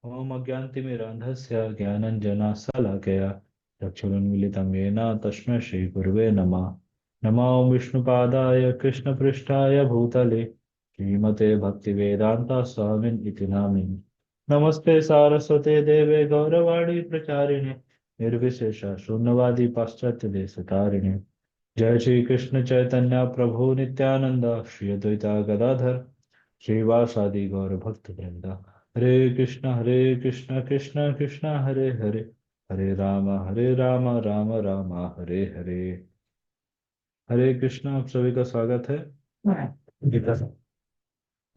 ओम अज्ञानतिमिरान्धस्य ज्ञानञ्जनाशलाकया चक्षुरुन्मीलितं येन तस्मै श्रीगुरुवे नमः। नमो विष्णुपादाय कृष्णपृष्ठाय भूतले श्रीमते भक्तिवेदान्ता स्वामिन् इति नामिनि। नमस्ते सारस्वते देवे गौरवाणी प्रचारिणे निर्विशेष शून्यवादी पाश्चात्य देशतारिणे। जय श्री कृष्ण चैतन्य प्रभु नित्यानंद श्री अद्वैता गदाधर श्रीवासादि गौर भक्त वृंदा। हरे कृष्ण कृष्ण कृष्ण हरे हरे, हरे राम राम राम हरे हरे। हरे कृष्ण, आप सभी का स्वागत है। गीता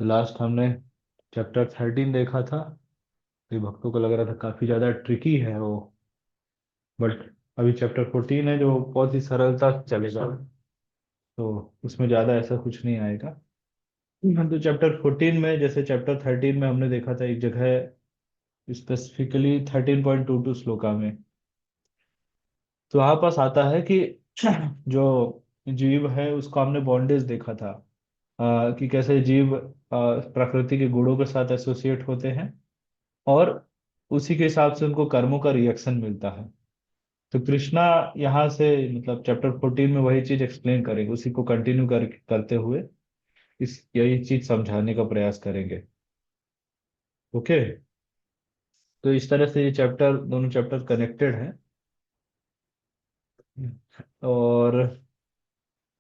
लास्ट हमने चैप्टर 13 देखा था। ये भक्तों को लग रहा था काफी ज्यादा ट्रिकी है वो, बट अभी चैप्टर 14 है जो बहुत ही सरलता से चलेगा, तो उसमें ज्यादा ऐसा कुछ नहीं आएगा। हाँ, तो चैप्टर 14 में जैसे चैप्टर 13 में हमने देखा था एक जगह स्पेसिफिकली 13.22 श्लोका में, तो वहां पास आता है कि जो जीव है उसको हमने बॉन्डेज देखा था। कि कैसे जीव प्रकृति के गुणों के साथ एसोसिएट होते हैं और उसी के हिसाब से उनको कर्मों का रिएक्शन मिलता है। तो कृष्णा यहाँ से मतलब चैप्टर 14 में वही चीज एक्सप्लेन करेंगे, उसी को कंटिन्यू करते हुए इस यही चीज समझाने का प्रयास करेंगे। ओके, तो इस तरह से ये चैप्टर, दोनों चैप्टर कनेक्टेड हैं। और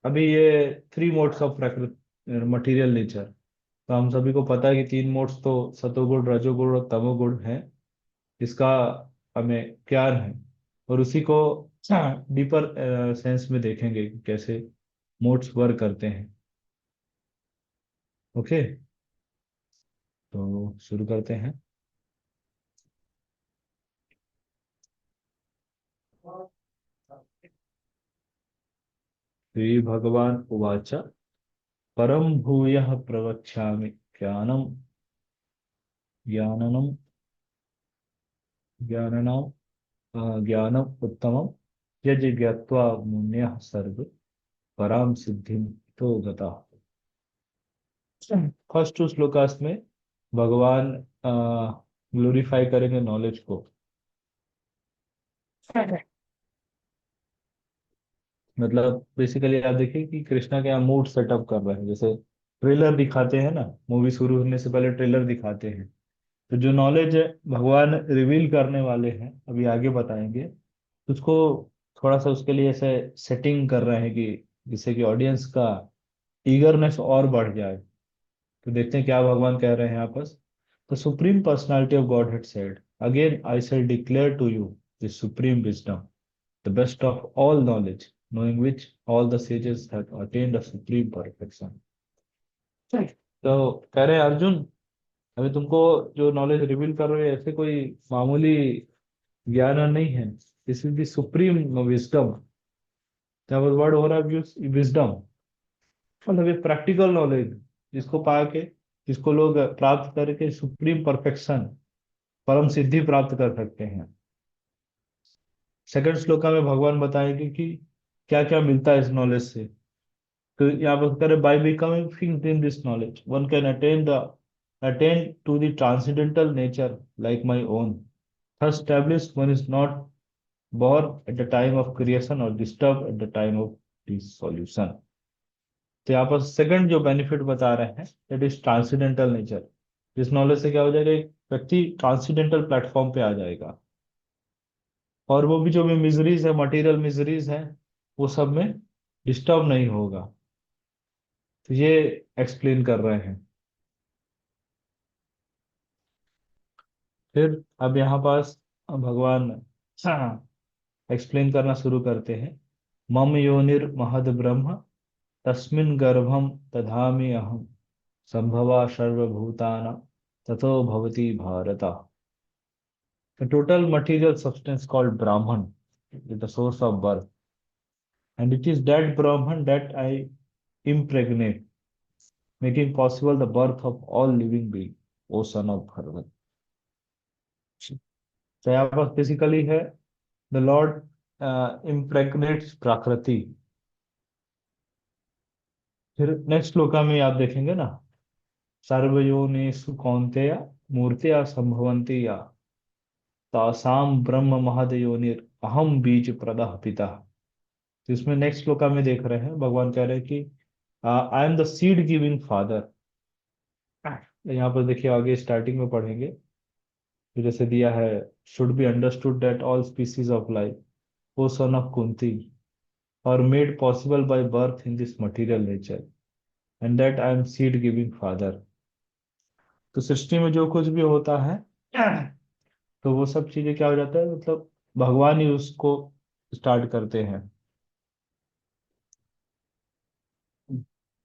अभी ये थ्री मोड्स ऑफ प्रकृति मटेरियल नेचर, तो हम सभी को पता है कि तीन मोड्स तो सतोगुण रजोगुण और तमोगुण है। इसका हमें ज्ञान है और उसी को डीपर सेंस में देखेंगे कि कैसे मोड्स वर्क करते हैं। ओके, तो शुरू करते हैं। श्री भगवान उवाच परम भूयः प्रवक्ष्यामि ज्ञानम ज्ञाननम ज्ञाननम ज्ञानम उत्तमम यज्ञात्वा मुन्यः सर्व पराम सिद्धिम तो गता। फर्स्ट टू श्लोकास में भगवान ग्लोरीफाई करेंगे नॉलेज को। मतलब बेसिकली आप देखिए कि कृष्णा के यहाँ मूड सेटअप कर रहे हैं, जैसे ट्रेलर दिखाते हैं ना, मूवी शुरू होने से पहले ट्रेलर दिखाते हैं। तो जो नॉलेज भगवान रिवील करने वाले हैं अभी आगे बताएंगे, उसको थोड़ा सा उसके लिए ऐसे सेटिंग कर रहे हैं कि जिससे कि ऑडियंस का ईगरनेस और बढ़ जाए। तो देखते हैं क्या भगवान कह रहे हैं यहाँ पर। The supreme personality of God had said, again I shall declare to you the supreme wisdom, the best of all knowledge, knowing which all the sages have attained a supreme perfection। तो कह रहे हैं अर्जुन, अभी तुमको जो knowledge reveal कर रहे हैं ऐसे कोई मामूली ज्ञान नहीं है। This is the supreme wisdom. क्या वर्ड हो रहा है विजडम, मतलब ये प्रैक्टिकल नॉलेज जिसको पाके, जिसको लोग प्राप्त करके सुप्रीम परफेक्शन, परम सिद्धि प्राप्त कर सकते हैं। सेकंड श्लोका में भगवान बताएंगे कि क्या क्या मिलता है इस नॉलेज से। तो यहाँ पर करें by becoming fixed in this knowledge one can attain to the transcendental nature like my own, thus established one is not born at the time of creation or disturbed at the time of dissolution। तो यहाँ पर second जो benefit बता रहे हैं that is transcendental nature. इस knowledge से क्या हो जाएगा, एक व्यक्ति ट्रांसीडेंटल प्लेटफॉर्म पे आ जाएगा और वो भी जो भी मिजरीज है, मटेरियल मिजरीज है, वो सब में डिस्टर्ब नहीं होगा। तो ये एक्सप्लेन कर रहे हैं। फिर अब यहाँ पास भगवान एक्सप्लेन करना शुरू करते हैं। मम योनिर महद ब्रह्म तस्मिन् गर्भम दधामि अहम संभवा सर्वभूतानां ततो भवति Bharat. The total material substance called Brahman is the source of birth, and it is that Brahman that I impregnate, making possible the birth of all living beings, O son of Bharata। तो यहाँ पर basically है the Lord इम्प्रेग्नेट्स प्रकृति। फिर next shloka में आप देखेंगे ना, सर्वयोनिषु कौन्तेय मूर्तिया संभवन्ति या तासाम ब्रह्म महदयोनिर अहम बीज प्रदः पिता। तो इसमें नेक्स्ट श्लोका में देख रहे हैं भगवान कह रहे हैं कि आई am the seed giving father. यहाँ पर देखिए आगे स्टार्टिंग में पढ़ेंगे, तो जैसे दिया है, should be understood that all species of life O son of Kunti और made possible by birth in this material nature and that I am seed giving father. तो सृष्टि में जो कुछ भी होता है तो वो सब चीजें क्या हो जाता है, मतलब भगवान ही उसको स्टार्ट करते हैं।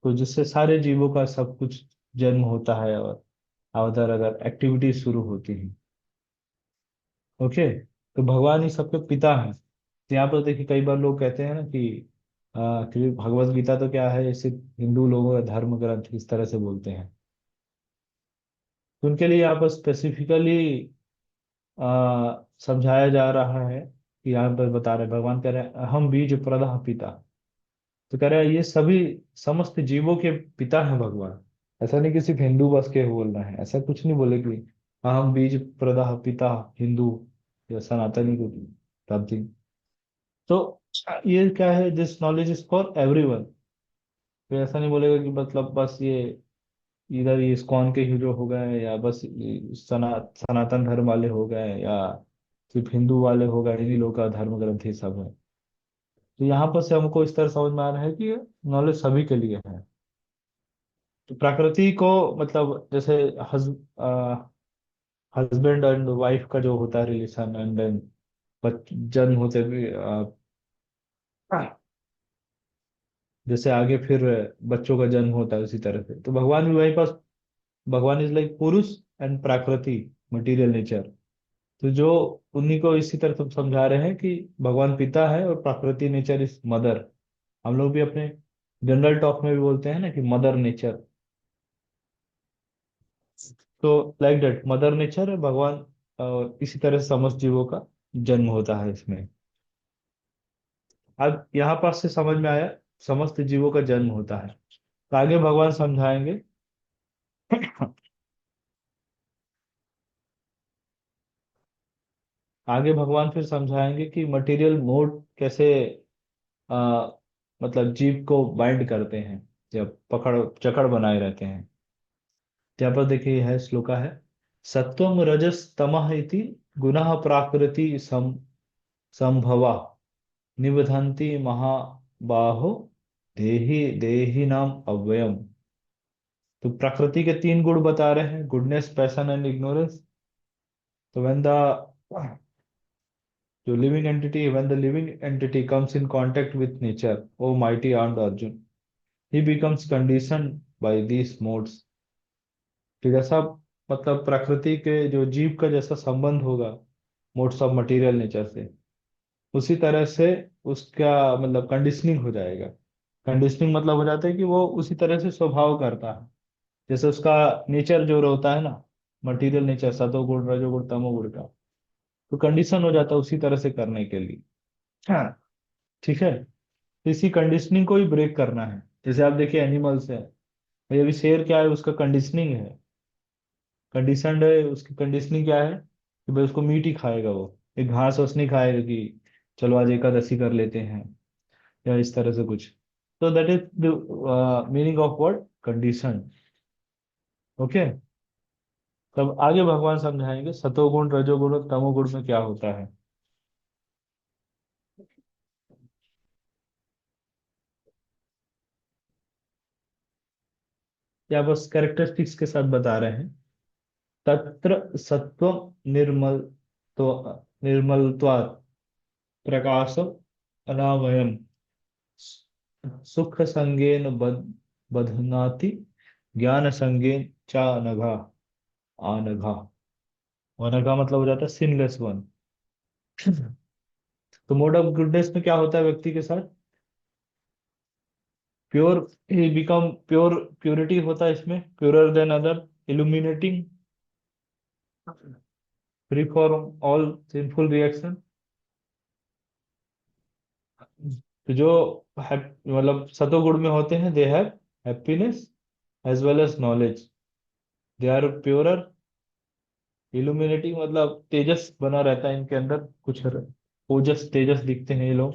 तो जिससे सारे जीवों का सब कुछ जन्म होता है और अवधर अगर एक्टिविटी शुरू होती है। ओके, तो भगवान ही सबके पिता हैं। तो यहाँ पर देखिए कई बार लोग कहते हैं ना कि कि भगवत गीता तो क्या है, इसे हिंदू लोगों का धर्म ग्रंथ इस तरह से बोलते हैं। तो उनके लिए यहाँ पर स्पेसिफिकली समझाया जा रहा है कि यहाँ पर बता रहे भगवान कह रहे हैं हम बीज प्रदः पिता। तो कह रहे हैं ये सभी समस्त जीवों के पिता हैं भगवान। ऐसा नहीं कि सिर्फ हिंदू बस के बोलना है, ऐसा कुछ नहीं बोले कि हम बीज प्रदः पिता हिंदू या सनातनी को समथिंग। तो ये क्या है, this knowledge is for everyone. तो ऐसा नहीं बोलेगा कि मतलब बस ये इधर ये इस्कॉन के हीरो हो गए या बस ये सनातन धर्म वाले हो गए या सिर्फ हिंदू वाले हो गए, इन्हीं लोग का धर्म ग्रंथ ही सब है। तो यहाँ पर से हमको इस तरह समझ में आ रहा है कि नॉलेज सभी के लिए है। तो प्रकृति को मतलब जैसे हस्बैंड एंड वाइफ का जो होता है रिलेशन एंड देन जन्म होते भी जैसे आगे फिर बच्चों का जन्म होता है उसी तरह से, तो भगवान भी वही पास। भगवान इज लाइक पुरुष एंड प्रकृति मटेरियल नेचर। तो जो उन्हीं को इसी तरह से समझा रहे हैं कि भगवान पिता है और प्रकृति नेचर इज मदर। हम लोग भी अपने जनरल टॉक में भी बोलते हैं ना कि मदर नेचर। तो लाइक दैट मदर नेचर है भगवान। और इसी तरह से समस्त जीवों का जन्म होता है इसमें। अब यहाँ पास से समझ में आया समस्त जीवों का जन्म होता है। तो आगे भगवान समझाएंगे। आगे भगवान फिर समझाएंगे कि मटेरियल मोड कैसे आ, मतलब जीव को बाइंड करते हैं, जब पकड़ जकड़ बनाए रहते हैं। यहाँ पर देखिए है श्लोका है, सत्वम रजस तमः इति गुणः प्राकृति संभवा निबधन्ति महाबाहो देहि देहि नाम अव्ययम। तो प्रकृति के तीन गुण बता रहे हैं, गुडनेस पैशन एंड इग्नोरेंस। तो व्हेन द जो living entity, when the living entity comes in contact with nature O mighty armed Arjun, he becomes conditioned by these modes. तो जैसा मतलब प्रकृति के जो जीव का जैसा संबंध होगा मोड्स ऑफ मटेरियल नेचर से, उसी तरह से उसका मतलब कंडीशनिंग हो जाएगा। कंडीशनिंग मतलब हो जाता है कि वो उसी तरह से स्वभाव करता है जैसे उसका नेचर जो होता है ना, मटेरियल नेचर सतोगुण रजोगुण तमोगुण का। तो कंडीशन हो जाता है उसी तरह से करने के लिए। हाँ, ठीक है। तो इसी कंडीशनिंग को ही ब्रेक करना है। जैसे आप देखिए एनिमल्स है, भाई अभी शेर क्या है, उसका कंडीशनिंग है, कंडीशनड है। उसकी कंडीशनिंग क्या है कि भाई उसको मीट ही खाएगा, वो एक घास वस नहीं खाएगा कि चलो आज एकादशी कर लेते हैं या इस तरह से कुछ। तो that is the meaning of word condition. Okay, तब आगे भगवान समझाएंगे सतोगुण रजोगुण और तमोगुण में क्या होता है। या बस कैरेक्टरिस्टिक्स के साथ बता रहे हैं। तत्र सत्व निर्मल तो निर्मलत्वात् प्रकाश अनावयम सुख संगेन बध्नाति ज्ञान संगेन चा अनघा आनघा। अनघा मतलब हो जाता है सिनलेस वन। तो मोड ऑफ गुडनेस में क्या होता है व्यक्ति के साथ, प्योर, ही बिकम प्योर, प्योरिटी होता है इसमें, purer than other, illuminating, free from all sinful reaction. तो जो मतलब सतोगुण में होते हैं, they have happiness as well as knowledge, they are purer illuminating मतलब तेजस बना रहता है इनके अंदर, कुछ ओजस तेजस दिखते हैं ये लोग।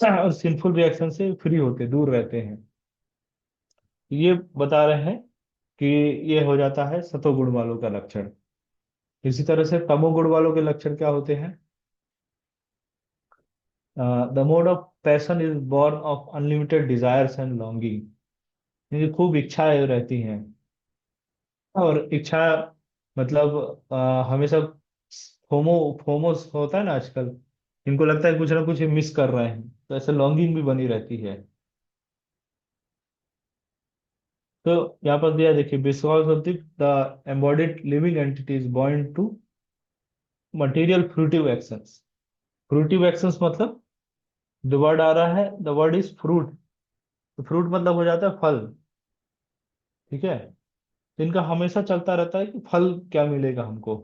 और सिंफुल रिएक्शन से फ्री होते, दूर रहते हैं। ये बता रहे हैं कि ये हो जाता है सतोगुण वालों का लक्षण। इसी तरह से तमोगुण वालों के लक्षण क्या होते हैं? The mode of passion is born of unlimited desires and longing. इनकी खूब इच्छाएं रहती हैं। और इच्छा मतलब हमेशा फोमो फोमोस होता है ना आजकल, इनको लगता है कुछ ना कुछ मिस कर रहे हैं, तो ऐसे लॉन्गिंग भी बनी रहती है। तो यहाँ पर दिया देखिए, because of the embodied living entities bound to material fruitive actions. Fruitive actions मतलब जो वर्ड आ रहा है, द वर्ड इज फ्रूट। तो फ्रूट मतलब हो जाता है फल। ठीक है। तो इनका हमेशा चलता रहता है कि फल क्या मिलेगा हमको।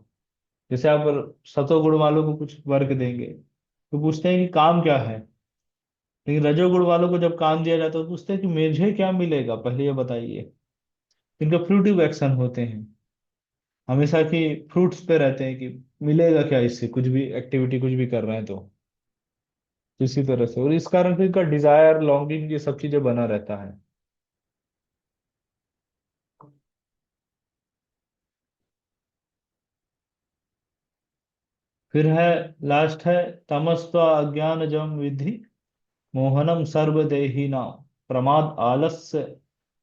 जैसे आप सतोगुण वालों को कुछ वर्क देंगे तो पूछते हैं कि काम क्या है। लेकिन रजोगुण वालों को जब काम दिया जाता है तो पूछते हैं कि मुझे क्या मिलेगा, पहले ये बताइए। इनके फ्रूटिव एक्शन होते हैं हमेशा कि फ्रूट्स पे रहते हैं कि मिलेगा क्या इससे, कुछ भी एक्टिविटी कुछ भी कर रहे हैं तो इसी तरह से, और इस कारण से इनका डिजायर लॉन्गिंग ये सब चीजें बना रहता है। फिर है, लास्ट है, तमस्व अज्ञान जम विधि मोहनम सर्वदेहिना प्रमाद आलस्य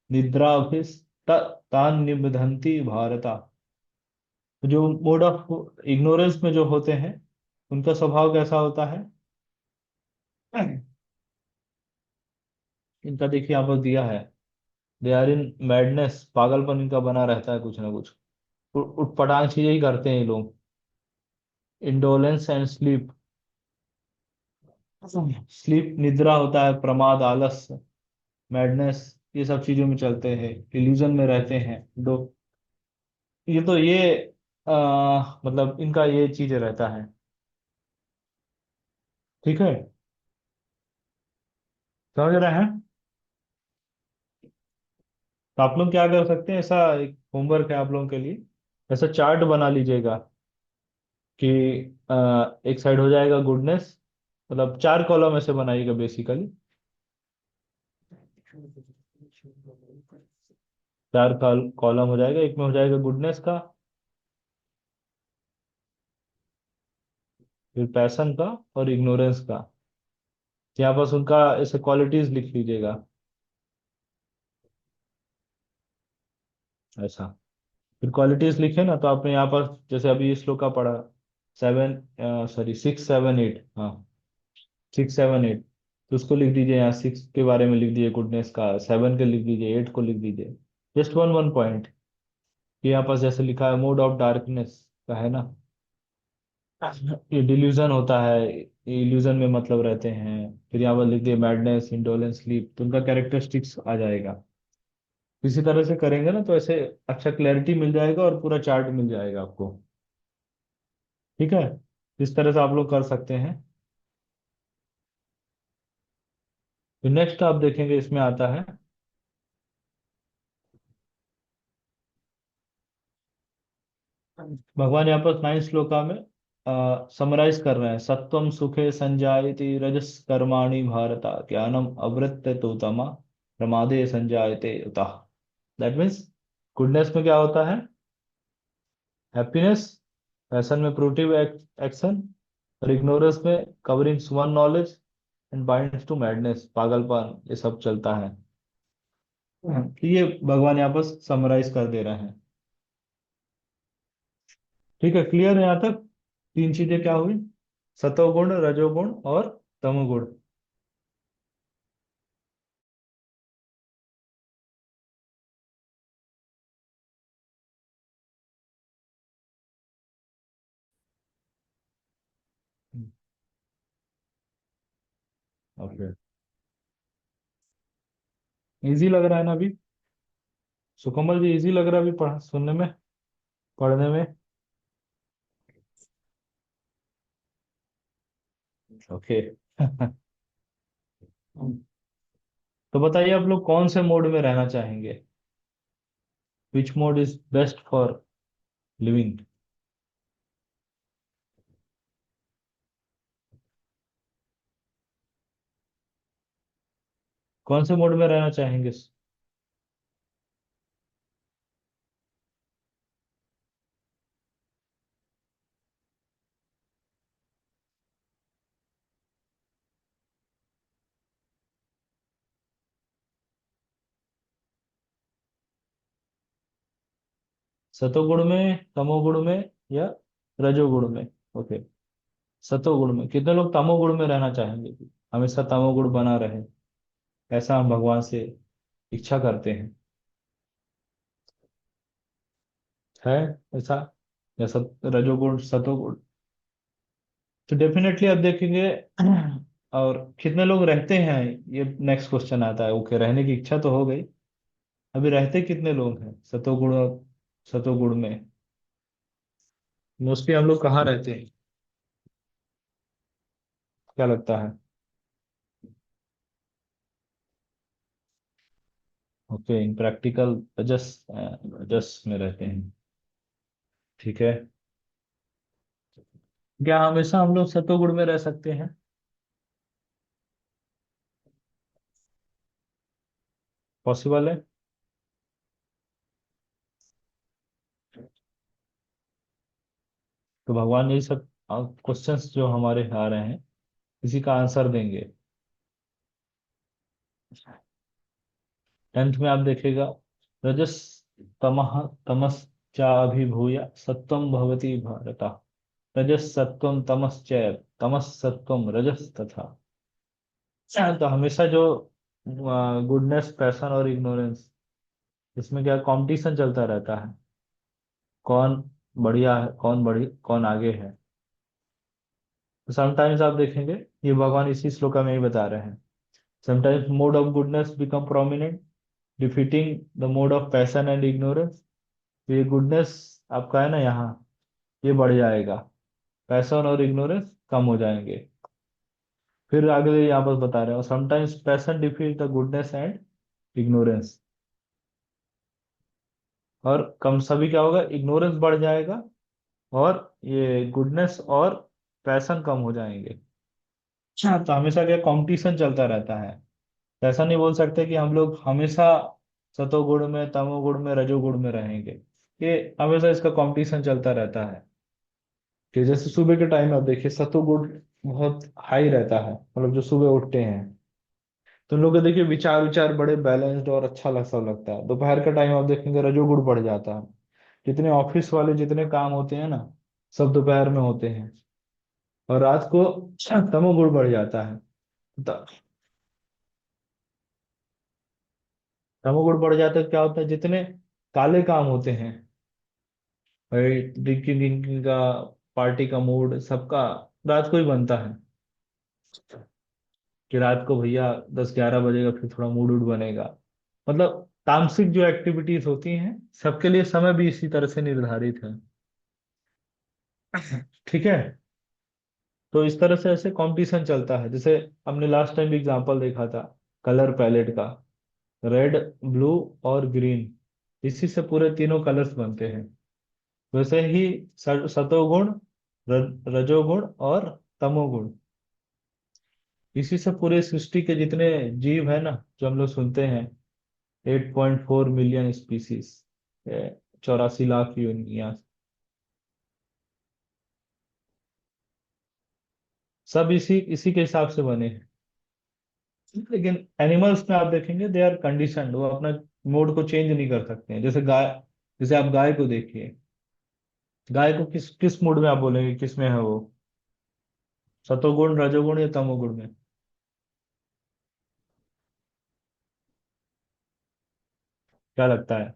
निद्राभिस तान निबधंती भारता। जो मोड ऑफ इग्नोरेंस में जो होते हैं उनका स्वभाव कैसा होता है? इनका देखिए यहाँ पर दिया है, दे आर इन मैडनेस, पागलपन इनका बना रहता है कुछ ना कुछ। उटपटांग चीजें ही करते हैं ये लोग। इंडोलेंस एंड स्लीप, स्लीप निद्रा होता है, प्रमाद आलस्य, मैडनेस, ये सब चीजों में चलते हैं, इल्यूजन में रहते हैं दो। ये तो ये मतलब इनका ये चीज रहता है। ठीक है, समझ रहे हैं? तो आप लोग क्या कर सकते हैं, ऐसा एक होमवर्क है आप लोगों के लिए, ऐसा चार्ट बना लीजिएगा कि एक साइड हो जाएगा गुडनेस, मतलब चार कॉलम ऐसे बनाइएगा बेसिकली। चार कॉलम हो जाएगा, एक में हो जाएगा गुडनेस का, फिर पैशन का और इग्नोरेंस का। तो यहाँ पास उनका ऐसे क्वालिटीज लिख लीजिएगा ऐसा। फिर क्वालिटीज लिखे ना, तो आपने यहाँ पर जैसे अभी इस श्लोक का पढ़ा, सेवन, सॉरी 6 7 8, हाँ 6 7 8, तो उसको लिख दीजिए यहाँ, 6 के बारे में लिख दीजिए, गुडनेस का 7 के लिख दीजिए, 8 को लिख दीजिए। Just one one point. ये यहाँ पास जैसे लिखा है मोड ऑफ डार्कनेस का है ना, ये डिल्यूजन होता है, ये इल्यूजन में मतलब रहते हैं। फिर यहाँ पर लिख दिए मैडनेस, इंडोलेंस, स्लीप, तो उनका कैरेक्टरिस्टिक्स आ जाएगा। इसी तरह से करेंगे ना तो ऐसे अच्छा क्लैरिटी मिल जाएगा और पूरा चार्ट मिल जाएगा आपको। ठीक है, इस तरह से आप लोग कर सकते हैं। फिर नेक्स्ट आप देखेंगे इसमें आता है, भगवान यहाँ पर 9 श्लोका में समराइज कर रहे हैं, सत्वम सुखे संजायते रजस कर्माणि भारता ज्ञानम अवृत्त तो तमा प्रमादे संजायते उता। दैट मीन्स गुडनेस में क्या होता है? हैप्पीनेस। पैशन में प्रोटिव एक्शन। और इग्नोरेंस में covering one knowledge and binds to madness, पागलपन, ये सब चलता है। तो ये भगवान यहाँ पर समराइज कर दे रहे हैं। ठीक है, क्लियर है यहाँ तक? तीन चीजें क्या हुई? सतोगुण, रजोगुण और तमोगुण। ओके, इजी लग रहा है ना अभी? सुकमल जी, इजी लग रहा है अभी पढ़ सुनने में, पढ़ने में? ओके। तो बताइए आप लोग कौन से मोड में रहना चाहेंगे? Which mode is best for living? कौन से मोड में रहना चाहेंगे? सतोगुण में, तमोगुण में, या रजोगुण में? ओके। सतोगुण में। कितने लोग तमोगुण में रहना चाहेंगे कि हमेशा तमोगुण बना रहे? ऐसा हम भगवान से इच्छा करते हैं। है ऐसा? या रजोगुण सतोगुण? तो डेफिनेटली अब देखेंगे। और कितने लोग रहते हैं, ये नेक्स्ट क्वेश्चन आता है। ओके, रहने की इच्छा तो हो गई, अभी रहते कितने लोग हैं सतोगुण और सतोगुण में? मोस्टली हम लोग कहाँ रहते हैं, क्या लगता है? ओके, इन प्रैक्टिकल रजस, रजस में रहते हैं। ठीक है। क्या हमेशा हम लोग सतोगुण में रह सकते हैं? पॉसिबल है? तो भगवान ये सब क्वेश्चंस जो हमारे आ रहे हैं, इसी का आंसर देंगे। 10th में आप देखिएगा, रजस तमः तमश्चाभिभूय सत्वं भवति भारत। रजस सत्वम तमश्चैव तमस सत्वम रजस तथा। तो हमेशा जो गुडनेस, पैशन और इग्नोरेंस, इसमें क्या कंपटीशन चलता रहता है। कौन बढ़िया है, कौन बड़ी, कौन आगे है। तो समटाइम्स आप देखेंगे, ये भगवान इसी श्लोका में ही बता रहे हैं। Sometimes mode of goodness become prominent, defeating the mode of passion and ignorance. तो ये गुडनेस आपका है ना यहाँ, ये बढ़ जाएगा, पैशन और इग्नोरेंस कम हो जाएंगे। फिर आगे यहाँ पर बता रहे हो, sometimes passion defeat the goodness and ignorance. और कम सभी क्या होगा, इग्नोरेंस बढ़ जाएगा, और ये गुडनेस और पैशन कम हो जाएंगे। अच्छा, तो हमेशा क्या कंपटीशन चलता रहता है। तो ऐसा नहीं बोल सकते कि हम लोग हमेशा सतोगुण में, तमोगुण में, रजोगुण में रहेंगे। ये हमेशा इसका कंपटीशन चलता रहता है। कि जैसे सुबह के टाइम में आप देखिए, सतोगुण बहुत हाई रहता है, मतलब जो सुबह उठते हैं, तो उन लोग को देखिए विचार विचार बड़े बैलेंस्ड और अच्छा सब लगता है। दोपहर का टाइम आप देखेंगे, रजोगुण बढ़ जाता है। जितने ऑफिस वाले जितने काम होते हैं ना, सब दोपहर में होते हैं। और रात को तमोगुण बढ़ जाता है। त- तमोगुण बढ़ जाता है, क्या होता है, जितने काले काम होते हैं, भाई ड्रिंकिंग ड्रिंकिंग का, पार्टी का मूड सबका रात को ही बनता है। कि रात को भैया 10-11 बजेगा, फिर थोड़ा मूड वूड बनेगा। मतलब तामसिक जो एक्टिविटीज होती हैं, सबके लिए समय भी इसी तरह से निर्धारित है। ठीक है। तो इस तरह से ऐसे कंपटीशन चलता है। जैसे हमने लास्ट टाइम भी एग्जांपल देखा था कलर पैलेट का, रेड, ब्लू और ग्रीन, इसी से पूरे तीनों कलर्स बनते हैं। वैसे ही सतोगुण, रजोगुण और तमोगुण, इसी से पूरे सृष्टि के जितने जीव है ना, जो हम लोग सुनते हैं, 8.4 मिलियन स्पीसीज, 84 लाख यूनिया, सब इसी इसी के हिसाब से बने हैं। लेकिन एनिमल्स में आप देखेंगे, दे आर कंडीशनड, वो अपना मोड को चेंज नहीं कर सकते हैं। जैसे गाय, जैसे आप गाय को देखिए, गाय को किस किस मूड में आप बोलेंगे, किस में है वो, सतोगुण, रजोगुण या तमोगुण में? क्या लगता है?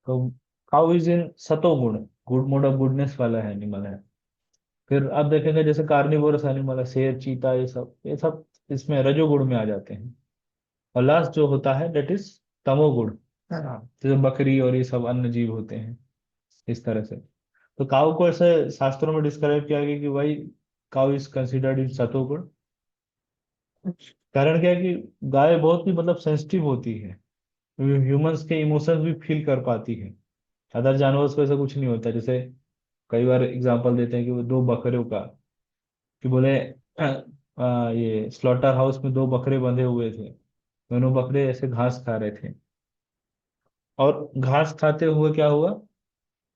तो काउ इज इन सतोगुण, गुड मोड ऑफ गुडनेस वाला है, एनिमल है। फिर आप देखेंगे जैसे कार्निवोरस एनिमल है, शेर, चीता, ये सब इसमें रजोगुण में आ जाते हैं। और लास्ट जो होता है डेट इज तमोगुण। हाँ। जैसे बकरी और ये सब अन्य जीव होते हैं, इस तरह से। तो काऊ को ऐसे शास्त्रों में डिस्क्राइब किया गया कि भाई, काऊ इज कंसिडर्ड इन सतोगुण। कारण क्या है कि गाय बहुत ही मतलब सेंसिटिव होती है, ह्यूमंस के इमोशंस भी फील कर पाती है। अदर जानवर को ऐसा कुछ नहीं होता। जैसे कई बार एग्जांपल देते हैं कि वो दो बकरियों का, कि बोले ये स्लॉटर हाउस में दो बकरे बंधे हुए थे, दोनों बकरे ऐसे घास खा रहे थे, और घास खाते हुए क्या हुआ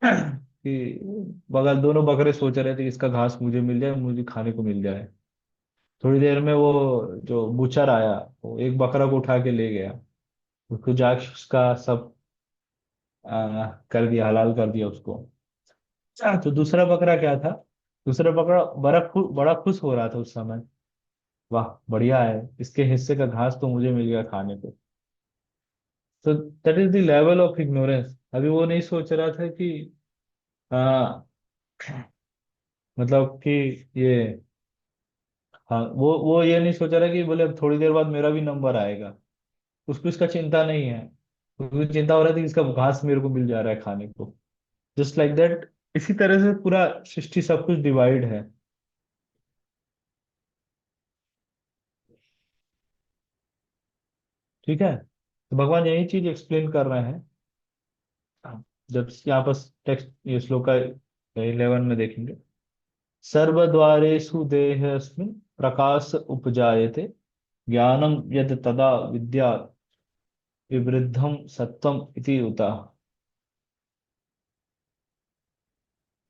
कि बगल दोनों बकरे सोच रहे थे कि इसका घास मुझे मिल जाए, मुझे खाने को मिल जाए। थोड़ी देर में वो जो बुचर आया, वो एक बकरा को उठा के ले गया, उसको जाके उसका सब कर दिया, हलाल कर दिया उसको। तो दूसरा बकरा क्या था, दूसरा बकरा बड़ा खुश हो रहा था उस समय। वाह, बढ़िया है, इसके हिस्से का घास तो मुझे मिल गया खाने को। तो that is the level of ignorance. अभी वो नहीं सोच रहा था कि आ, मतलब कि ये, हाँ, वो ये नहीं सोच रहा कि बोले अब थोड़ी देर बाद मेरा भी नंबर आएगा। उसको इसका चिंता नहीं है। उसको चिंता हो रहा था कि इसका घास मेरे को मिल जा रहा है खाने को। जस्ट लाइक दैट, इसी तरह से पूरा सृष्टि सब कुछ डिवाइड है। ठीक है, तो भगवान यही चीज एक्सप्लेन कर रहे हैं। जब यहाँ पर टेक्स्ट ये श्लोक 11 में देखेंगे, सर्वद्वारेषु देहेऽस्मिन् प्रकाश उपजायते, ज्ञानम यद तदा विद्या विवृद्धम सत्वम इति उता।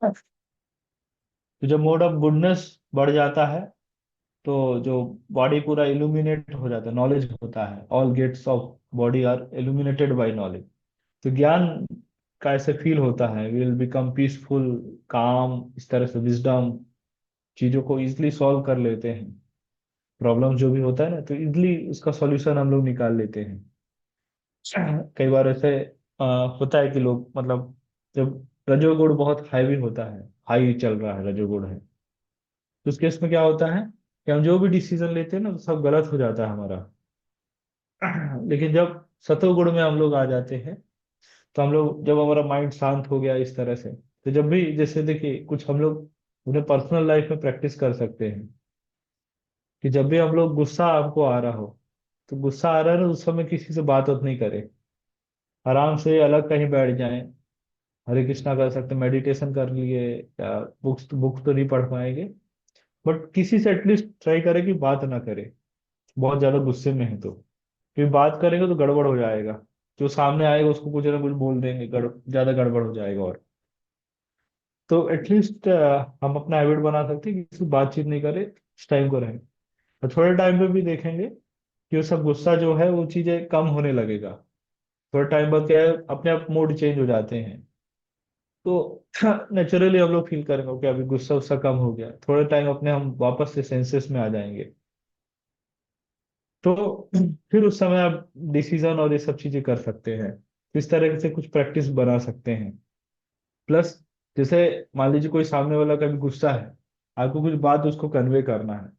तो जब मोड ऑफ गुडनेस बढ़ जाता है, तो जो बॉडी पूरा इल्यूमिनेट हो जाता है, नॉलेज होता है, all gates of body are illuminated by knowledge. तो ज्ञान का ऐसे फील होता है, विल बिकम पीसफुल, काम, इस तरह से विजडम, चीजों को इजिली सॉल्व कर लेते हैं। प्रॉब्लम जो भी होता है ना, तो इजिली उसका सॉल्यूशन हम लोग निकाल लेते हैं। कई बार ऐसे होता है कि लोग मतलब, जब रजोगुण बहुत हाईवी होता है, हाई चल रहा है, रजोगुण है, तो उस केस में क्या होता है कि हम जो भी डिसीजन लेते हैं ना, तो सब गलत हो जाता है हमारा। लेकिन जब सतोगुण में हम लोग आ जाते हैं, तो हम लोग जब हमारा माइंड शांत हो गया इस तरह से, तो जब भी जैसे देखिए कुछ हम लोग उन्हें पर्सनल लाइफ में प्रैक्टिस कर सकते हैं, कि जब भी हम लोग गुस्सा आपको आ रहा हो, तो गुस्सा आ रहा है ना, उस समय किसी से बात बात नहीं करें, आराम से अलग कहीं बैठ जाएं, हरे कृष्णा कर सकते, मेडिटेशन कर लिए, या बुक्स बुक तो नहीं पढ़ पाएंगे, बट किसी से एटलीस्ट ट्राई करें कि बात ना करें, बहुत ज्यादा गुस्से में है तो। क्योंकि बात करेंगे तो गड़बड़ हो जाएगा, जो सामने आएगा उसको कुछ ना कुछ बोल देंगे, ज्यादा गड़बड़ हो जाएगा। और तो एटलीस्ट हम अपना हैबिट बना सकते हैं कि किसी से बातचीत नहीं करें, इस टाइम को रहें। और थोड़े टाइम पे भी देखेंगे कि वो सब गुस्सा जो है वो चीजें कम होने लगेगा। थोड़े टाइम बाद क्या है, अपने आप मूड चेंज हो जाते हैं। तो नेचुरली हम लोग फील करेंगे कि अभी गुस्सा उस्सा कम हो गया, थोड़े टाइम अपने हम वापस से सेंसेस में आ जाएंगे। तो फिर उस समय आप डिसीजन और ये सब चीजें कर सकते हैं। इस तरह से कुछ प्रैक्टिस बना सकते हैं। प्लस, जैसे मान लीजिए कोई सामने वाला का भी गुस्सा है, आपको कुछ बात उसको कन्वे करना है,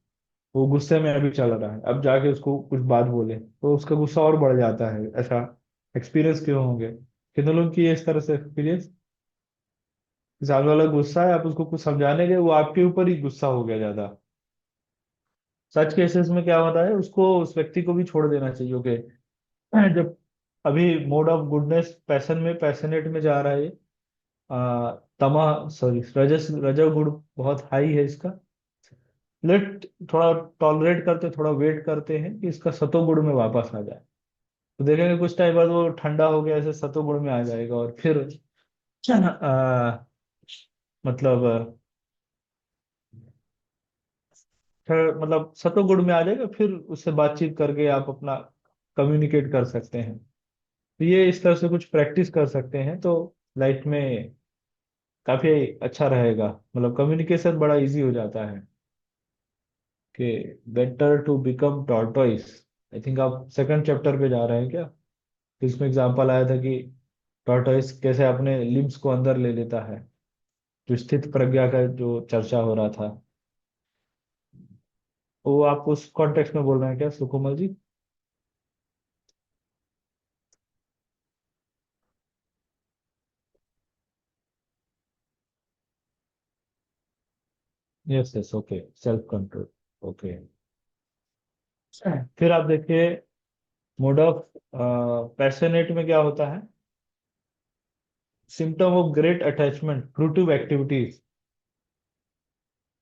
वो गुस्से में अभी चल रहा है, अब जाके उसको कुछ बात बोले तो उसका गुस्सा और बढ़ जाता है। ऐसा एक्सपीरियंस क्यों होंगे, कितने लोग की इस तरह से एक्सपीरियंस, सामने वाला गुस्सा है, आप उसको कुछ समझाने गए, वो आपके ऊपर ही गुस्सा हो गया ज्यादा। सच केसेस में क्या होता है, उसको, उस व्यक्ति को भी छोड़ देना चाहिए। ओके, जब अभी मोड ऑफ गुडनेस पैशन में, पैशनेट में जा रहा है, तमा सॉरी रजस रजोगुण बहुत हाई है इसका, लेट थोड़ा टॉलरेट करते, थोड़ा वेट करते हैं कि इसका सतोगुण में वापस आ जाए। तो देखेंगे कुछ टाइम बाद वो ठंडा हो गया, ऐसे सतोगुण में आ जाएगा, और फिर मतलब फिर मतलब सतोगुण में आ जाएगा, फिर उससे बातचीत करके आप अपना कम्युनिकेट कर सकते हैं। तो ये इस तरह से कुछ प्रैक्टिस कर सकते हैं, तो लाइफ में काफी अच्छा रहेगा, मतलब कम्युनिकेशन बड़ा इजी हो जाता है। कि better to become tortoise. I think आप सेकंड चैप्टर पे जा रहे हैं क्या? तो इसमें एग्जांपल आया था कि टॉर्टोइस कैसे अपने लिम्स को अंदर ले लेता है, जो स्थित प्रज्ञा का जो चर्चा हो रहा था, वो आप उस कॉन्टेक्स्ट में बोल रहे हैं क्या Sukumal ji? Yes yes, okay, self control, okay. फिर आप देखिए, मोड ऑफ पैशनेट में क्या होता है, symptom of great attachment, fruitive activities,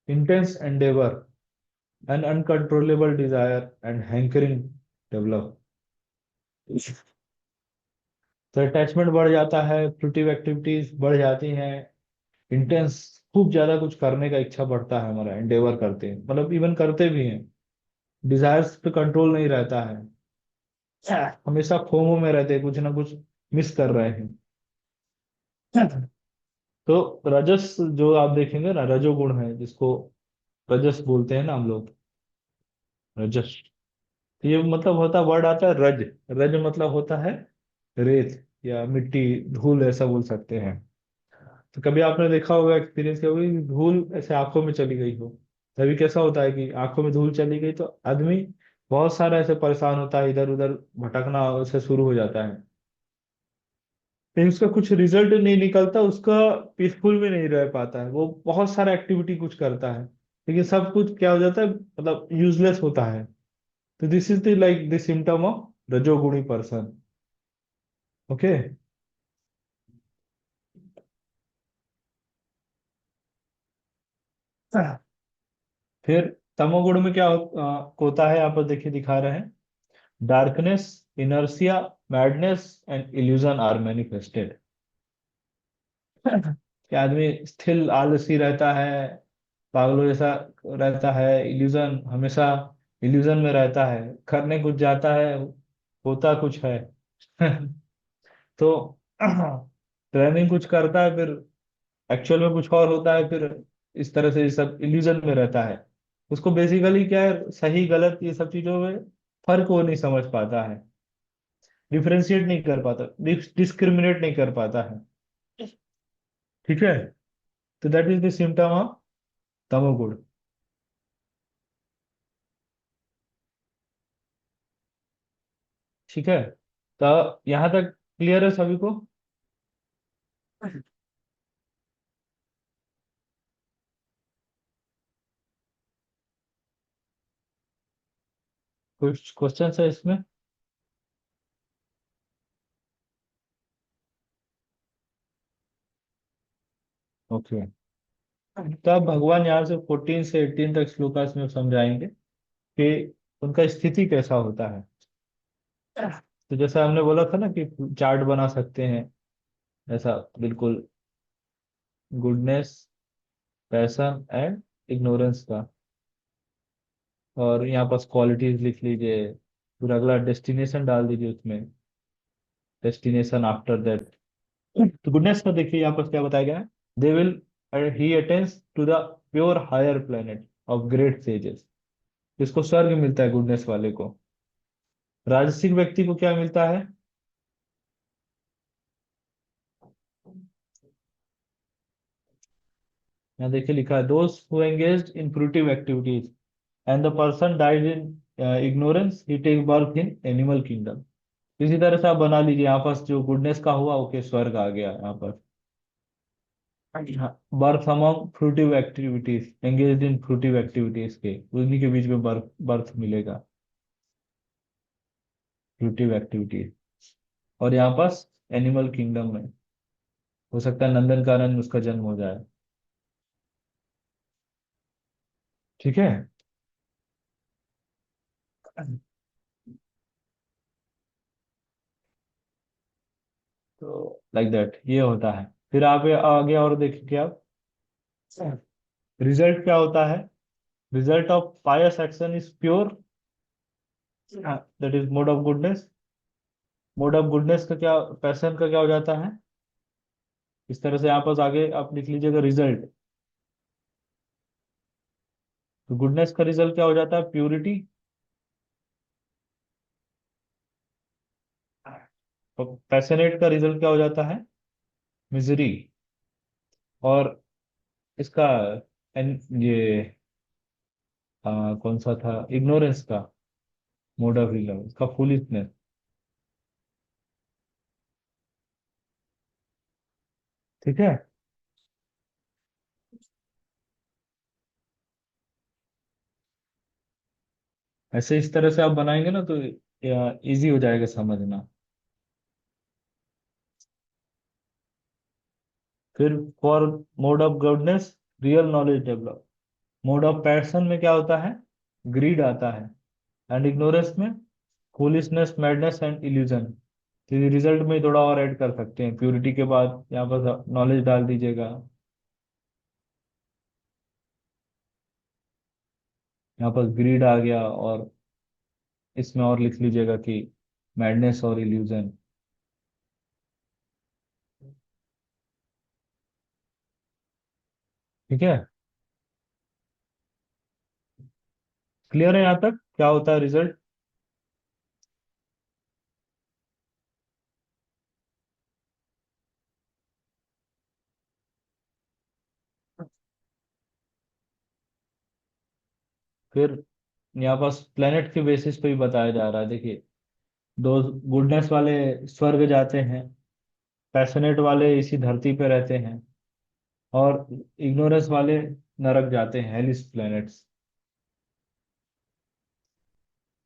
intense endeavor, an uncontrollable desire and hankering develop. तो अटैचमेंट बढ़ जाता है, फ्रूटिव एक्टिविटीज बढ़ जाती हैं, इंटेंस, खूब ज्यादा कुछ करने का इच्छा बढ़ता है, हमारा एंडेवर करते हैं, मतलब इवन करते भी हैं। डिजायर्स पे कंट्रोल नहीं रहता है, हमेशा फोमो में रहते हैं, कुछ ना कुछ मिस कर रहे हैं। तो रजस जो आप देखेंगे ना, रजोगुण है जिसको रजस बोलते हैं ना हम लोग, रजस। तो ये मतलब होता, वर्ड आता है रज। रज मतलब होता है रेत या मिट्टी, धूल ऐसा बोल सकते हैं। तो कभी आपने देखा होगा, एक्सपीरियंस किया होगा कि धूल ऐसे आंखों में चली गई हो, तभी कैसा होता है कि आंखों में धूल चली गई तो आदमी बहुत सारा ऐसे परेशान होता है, इधर उधर भटकना उसे शुरू हो जाता है, लेकिन उसका कुछ रिजल्ट नहीं निकलता, उसका पीसफुल में नहीं रह पाता है, वो बहुत सारा एक्टिविटी कुछ करता है, लेकिन सब कुछ क्या हो जाता है, मतलब यूजलेस होता है। तो this is the like the symptom of रजोगुणी पर्सन। ओके। फिर तमोगुण में क्या होता है, यहाँ पर देखिए दिखा रहे हैं, darkness, inertia, madness and illusion are manifested. कि आदमी स्थिर आलसी रहता है, पागलों जैसा रहता है, इल्यूजन, हमेशा इल्यूजन में रहता है, करने कुछ जाता है, होता कुछ है। तो ट्रेनिंग कुछ करता है, फिर एक्चुअल में कुछ और होता है, फिर इस तरह से ये सब इल्यूजन में रहता है। उसको बेसिकली क्या है, सही गलत ये सब चीजों में फर्क वो नहीं समझ पाता है, डिफ्रेंशिएट नहीं कर पाता, डिस्क्रिमिनेट नहीं कर पाता है। ठीक है। तो that is the symptom of तमोगुण। ठीक है। तो यहां तक क्लियर है सभी को? कुछ क्वेश्चन है इसमें? ओके। तो अब भगवान यहाँ से 14 से 18 तक श्लोकास में समझाएंगे कि उनका स्थिति कैसा होता है। तो जैसा हमने बोला था ना कि चार्ट बना सकते हैं, ऐसा बिल्कुल, गुडनेस, पैशन एंड इग्नोरेंस का, और यहाँ पास क्वालिटीज लिख लीजिए, फिर अगला डेस्टिनेशन डाल दीजिए उसमें, डेस्टिनेशन आफ्टर दैट। तो गुडनेस में देखिए यहाँ पर क्या बताया गया है, they will he attains to the pure higher planet of great sages. इसको स्वर्ग मिलता है गुडनेस वाले को। राजसिक व्यक्ति को क्या मिलता है? यहाँ देखिए लिखा है, दोस्त who engaged in fruitive activities and the person dies in ignorance he take birth in animal kingdom. इसी तरह से आप बना लीजिए, यहाँ पर जो गुडनेस का हुआ ओके, स्वर्ग आ गया यहाँ पर। हाँ, birth among fruitive activities, engage in fruitive activities के, उन्हीं के बीच में बर्थ बर्थ मिलेगा, फ्रूटिव एक्टिविटीज। और यहाँ पास एनिमल किंगडम में हो सकता है नंदन कानन में उसका जन्म हो जाए। ठीक है। तो लाइक दैट ये होता है। फिर आप आगे और देखिए आप, रिजल्ट क्या होता है, result of pious action is pure, that is mode of goodness. Mode of goodness का क्या, पैशन का क्या हो जाता है, इस तरह से यहाँ पर आगे आप लिख लीजिएगा रिजल्ट। तो गुडनेस का रिजल्ट क्या हो जाता है, प्योरिटी। तो पैशनेट का रिजल्ट क्या हो जाता है, मिजरी। और इसका ये कौन सा था, इग्नोरेंस का, मोड ऑफ इग्नोरेंस इसका फुलिशनेस। ठीक है। ऐसे इस तरह से आप बनाएंगे ना तो इजी हो जाएगा समझना। फिर for mode of goodness real knowledge develop. Mode of passion में क्या होता है, ग्रीड आता है। एंड इग्नोरेंस में फूलिशनेस, मैडनेस एंड इल्यूजन। तो रिजल्ट में थोड़ा और ऐड कर सकते हैं, प्योरिटी के बाद यहाँ पर नॉलेज डाल दीजिएगा। यहाँ पर ग्रीड आ गया, और इसमें और लिख लीजिएगा कि मैडनेस और इल्यूजन। ठीक है, क्लियर है यहाँ तक क्या होता है रिजल्ट? फिर यहाँ पास प्लेनेट के बेसिस पे भी बताया जा रहा है, देखिए। दो गुडनेस वाले स्वर्ग जाते हैं, पैशनेट वाले इसी धरती पे रहते हैं, और इग्नोरेंस वाले नरक जाते हैं, हेलिस प्लैनेट्स।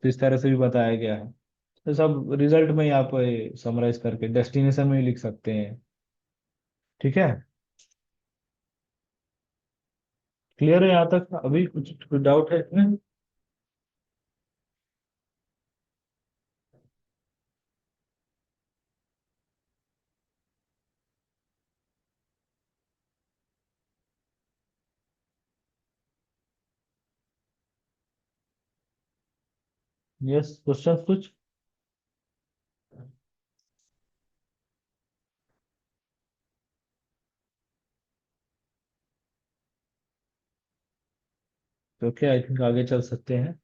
तो इस तरह से भी बताया गया है। तो सब रिजल्ट में ही आप समराइज करके डेस्टिनेशन में ही लिख सकते हैं। ठीक है, क्लियर है यहाँ तक? अभी कुछ डाउट है इसमें? यस, क्वेश्चन कुछ? तो क्या, आई थिंक आगे चल सकते हैं।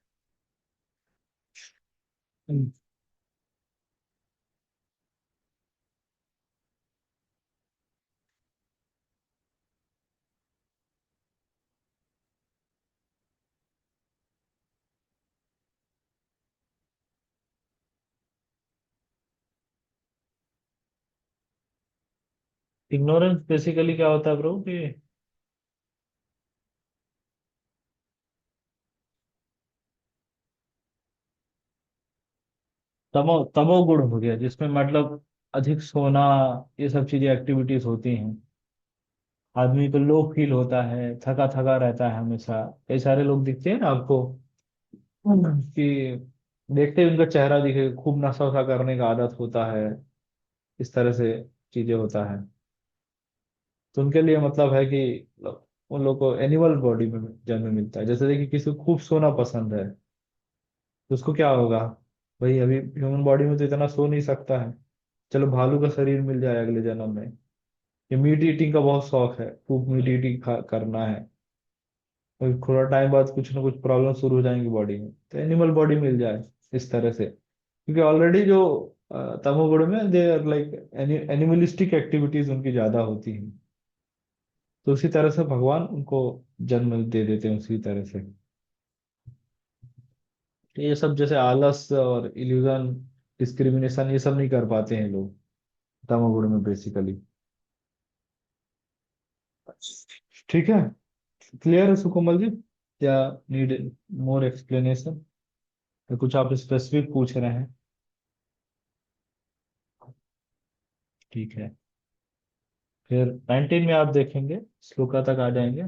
इग्नोरेंस बेसिकली क्या होता है ब्रो कि तमो गुण हो गया, जिसमें मतलब अधिक सोना, ये सब चीजें एक्टिविटीज होती हैं। आदमी को लो फील होता है, थका थका रहता है हमेशा। कई सारे लोग दिखते हैं ना आपको, कि देखते ही उनका चेहरा दिखे, खूब नशा वशा करने का आदत होता है, इस तरह से चीजें होता है। तो उनके लिए मतलब है कि उन लोग को एनिमल बॉडी में जन्म मिलता है। जैसे देखिए, किसी को खूब सोना पसंद है, तो उसको क्या होगा, भाई अभी ह्यूमन बॉडी में तो इतना सो नहीं सकता है, चलो भालू का शरीर मिल जाए अगले जन्म में। ये मीट ईटिंग का बहुत शौक है, खूब मीट ईटिंग करना है, और थोड़ा टाइम बाद कुछ ना कुछ प्रॉब्लम शुरू हो जाएंगी बॉडी में, तो एनिमल बॉडी मिल जाए इस तरह से। क्योंकि ऑलरेडी जो तमोगुण में they are like animalistic activities उनकी ज्यादा होती हैं। तो उसी तरह से भगवान उनको जन्म दे देते हैं उसी तरह से। तो ये सब जैसे आलस और इल्यूजन, डिस्क्रिमिनेशन, ये सब नहीं कर पाते हैं लोग तमोगुण में बेसिकली। ठीक है, क्लियर है सुकोमल जी? क्या नीड मोर एक्सप्लेनेशन? कुछ आप स्पेसिफिक पूछ रहे हैं? ठीक है, फिर 19 में आप देखेंगे, श्लोका तक आ जाएंगे।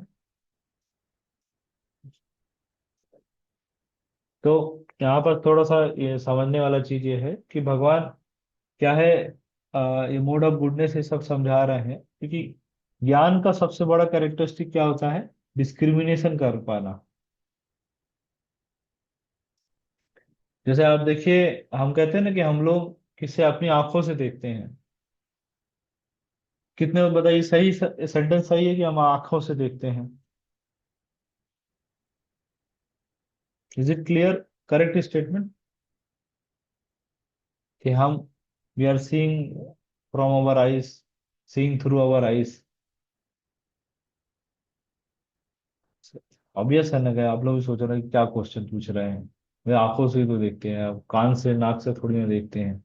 तो यहाँ पर थोड़ा सा ये समझने वाला चीज ये है कि भगवान क्या है, ये मोड ऑफ गुडनेस ये सब समझा रहे हैं, क्योंकि ज्ञान का सबसे बड़ा कैरेक्टरिस्टिक क्या होता है, डिस्क्रिमिनेशन कर पाना। जैसे आप देखिए, हम कहते हैं ना कि हम लोग किसे अपनी आंखों से देखते हैं। कितने बताइए, सही सेंटेंस सही है कि हम आंखों से देखते हैं? Is it clear? Correct statement कि हम we are seeing from our eyes, seeing through our eyes. Obvious है ना, क्या आप लोग भी सोच रहे हैं कि क्या क्वेश्चन पूछ रहे हैं? वे आंखों से ही तो देखते हैं, अब कान से नाक से थोड़ी ना देखते हैं।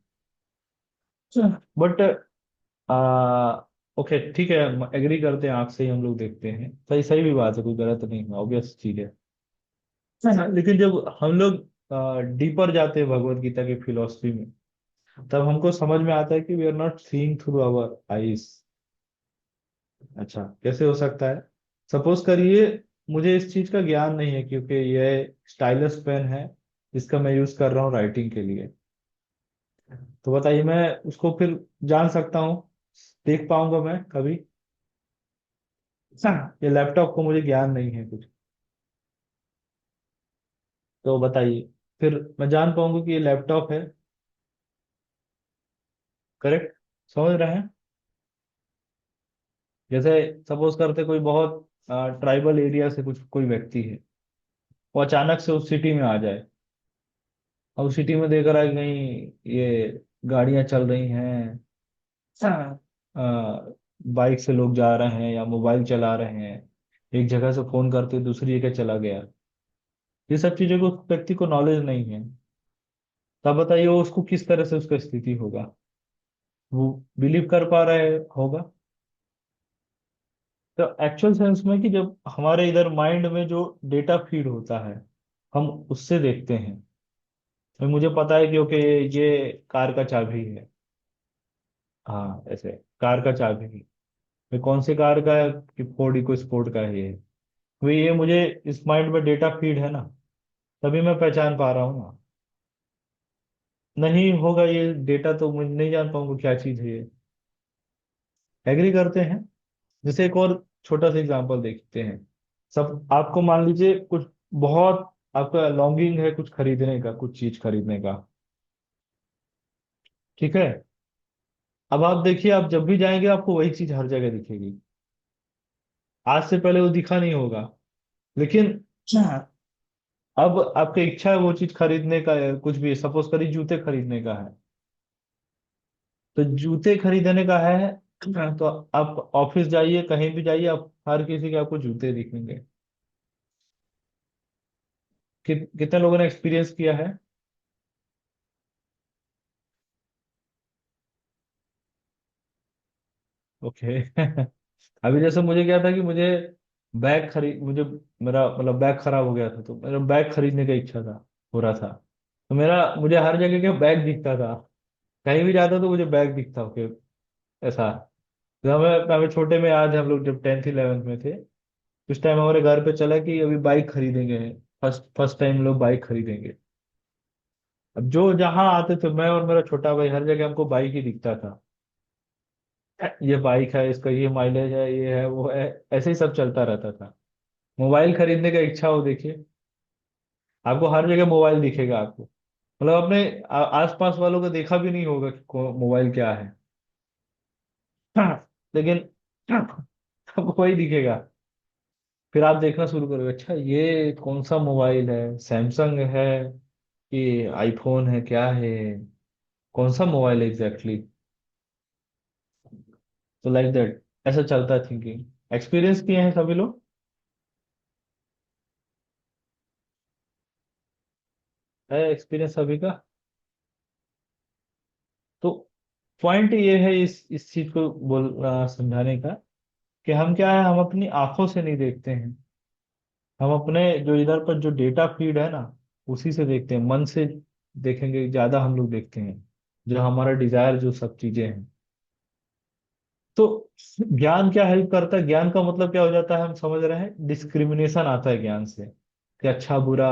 बट आ ओके, ठीक है, एग्री करते हैं, आंख से ही हम लोग देखते हैं, सही सही भी बात है, कोई गलत नहीं है, ऑब्वियस चीज है। हाँ, लेकिन जब हम लोग डीपर जाते हैं भगवत गीता की फिलोसफी में, तब हमको समझ में आता है कि we are not seeing through our eyes, अच्छा, कैसे हो सकता है? सपोज करिए, मुझे इस चीज का ज्ञान नहीं है, क्योंकि यह स्टाइलस पेन है, इसका मैं यूज कर रहा हूँ राइटिंग के लिए। तो बताइए, मैं उसको फिर जान सकता हूँ, देख पाऊंगा मैं कभी? ये लैपटॉप को मुझे ज्ञान नहीं है कुछ, तो बताइए, फिर मैं जान पाऊंगा कि ये लैपटॉप है? करेक्ट, समझ रहे हैं? जैसे सपोज करते कोई बहुत ट्राइबल एरिया से कुछ कोई व्यक्ति है, वो अचानक से उस सिटी में आ जाए, और उस सिटी में देख रहा है कि कहीं ये गाड़ियां चल रही हैं, बाइक से लोग जा रहे हैं या मोबाइल चला रहे हैं, एक जगह से फोन करते दूसरी जगह चला गया, ये सब चीजों को व्यक्ति को नॉलेज नहीं है। तब बताइए वो उसको किस तरह से उसका स्थिति होगा? वो बिलीव कर पा रहे होगा? तो एक्चुअल सेंस में कि जब हमारे इधर माइंड में जो डेटा फीड होता है, हम उससे देखते हैं। तो मुझे पता है कि ओके, ये कार का चाबी है। हाँ, ऐसे कार का चाबी है। ये कौन सी कार का है? कि फोर्ड इको स्पोर्ट का है ये। तो ये मुझे इस माइंड में डेटा फीड है ना, तभी मैं पहचान पा रहा हूँ ना। नहीं होगा ये डेटा तो मुझे नहीं जान पाऊंगा क्या चीज है ये। एग्री करते हैं? जैसे एक और छोटा सा एग्जांपल देखते हैं। सब आपको मान लीजिए कुछ बहुत आपका लॉन्गिंग है कुछ खरीदने का, कुछ चीज खरीदने का, ठीक है? अब आप देखिए, आप जब भी जाएंगे आपको वही चीज हर जगह दिखेगी। आज से पहले वो दिखा नहीं होगा, लेकिन अब आपकी इच्छा है वो चीज खरीदने का है, कुछ भी, सपोज करिए जूते खरीदने का है, तो जूते खरीदने का है, तो आप ऑफिस जाइए, कहीं भी जाइए, आप हर किसी के आपको जूते दिखेंगे। कितने लोगों ने एक्सपीरियंस किया है? ओके। अभी जैसे मुझे क्या था कि मुझे मेरा मतलब बैग खराब हो गया था, तो मेरा बैग खरीदने का इच्छा था, हो रहा था। तो मेरा मुझे हर जगह का बैग दिखता था, कहीं भी जाता तो मुझे बैग दिखता। ओके, ऐसा। तो हमें छोटे में याद है, हम लोग जब 10th 11th में थे, उस टाइम हमारे घर पे चला कि अभी बाइक खरीदेंगे, फर्स्ट फर्स्ट टाइम लोग बाइक खरीदेंगे। अब जो जहां आते थे, मैं और मेरा छोटा भाई, हर जगह हमको बाइक ही दिखता था। ये बाइक है, इसका ये माइलेज है, ये है वो है, ऐसे ही सब चलता रहता था। मोबाइल खरीदने का इच्छा हो, देखिए, आपको हर जगह मोबाइल दिखेगा आपको। मतलब अपने आसपास वालों को देखा भी नहीं होगा कि मोबाइल क्या है। लेकिन आपको वही दिखेगा। फिर आप देखना शुरू करोगे, अच्छा ये कौन सा मोबाइल है, सैमसंग है कि आईफोन है, क्या है, कौन सा मोबाइल है एग्जैक्टली। तो लाइक दैट, ऐसा चलता है थिंकिंग। एक्सपीरियंस किए हैं सभी लोग? है एक्सपीरियंस सभी का? तो पॉइंट ये है इस चीज को समझाने का, कि हम क्या है, हम अपनी आंखों से नहीं देखते हैं, हम अपने जो इधर पर जो डेटा फीड है ना, उसी से देखते हैं, मन से देखेंगे ज्यादा हम लोग देखते हैं, जो हमारा डिजायर, जो सब चीजें हैं। तो ज्ञान क्या हेल्प करता है? ज्ञान का मतलब क्या हो जाता है, हम समझ रहे हैं, डिस्क्रिमिनेशन आता है ज्ञान से, कि अच्छा बुरा,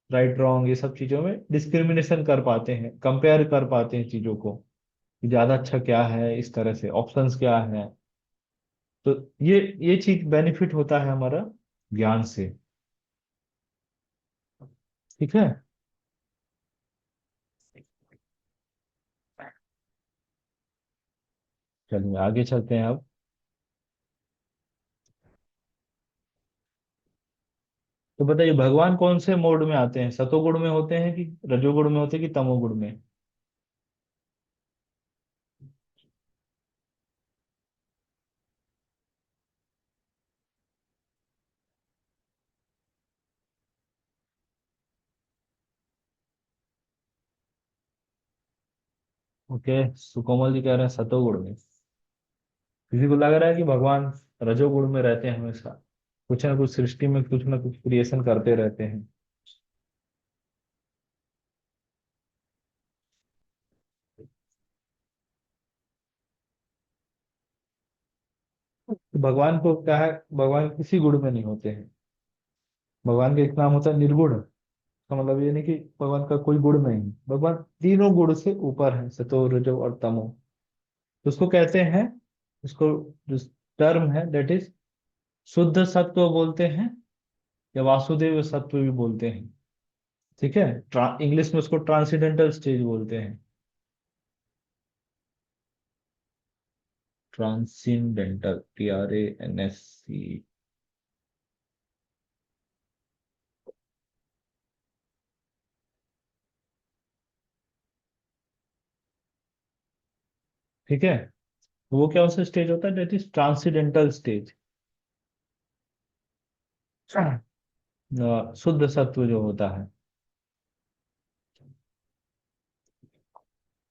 राइट रॉन्ग, ये सब चीजों में डिस्क्रिमिनेशन कर पाते हैं, कंपेयर कर पाते हैं चीजों को, कि ज्यादा अच्छा क्या है, इस तरह से ऑप्शंस क्या है। तो ये चीज बेनिफिट होता है हमारा ज्ञान से। ठीक है, चलिए आगे चलते हैं अब। तो बताइए, भगवान कौन से मोड में आते हैं, सतोगुण में होते हैं कि रजोगुण में होते हैं कि तमोगुण में? ओके, सुकोमल जी कह रहे हैं सतोगुण में। किसी को लग रहा है कि भगवान रजोगुण में रहते हैं हमेशा, कुछ ना कुछ सृष्टि में कुछ ना कुछ क्रिएशन करते रहते हैं। तो भगवान को क्या है, भगवान किसी गुण में नहीं होते हैं। भगवान का एक नाम होता है निर्गुण। इसका मतलब ये नहीं कि भगवान का कोई गुण नहीं है, भगवान तीनों गुण से ऊपर है, सतो रजो और तमो। तो उसको कहते हैं, उसको जो टर्म है दैट इज शुद्ध सत्व बोलते हैं, या वासुदेव सत्व भी बोलते हैं। ठीक है, इंग्लिश में उसको ट्रांसीडेंटल स्टेज बोलते हैं। Transcendental, TRANSC। ठीक है, वो क्या सा स्टेज होता है, दैट इज ट्रांसीडेंटल स्टेज। शुद्ध सत्व जो होता है,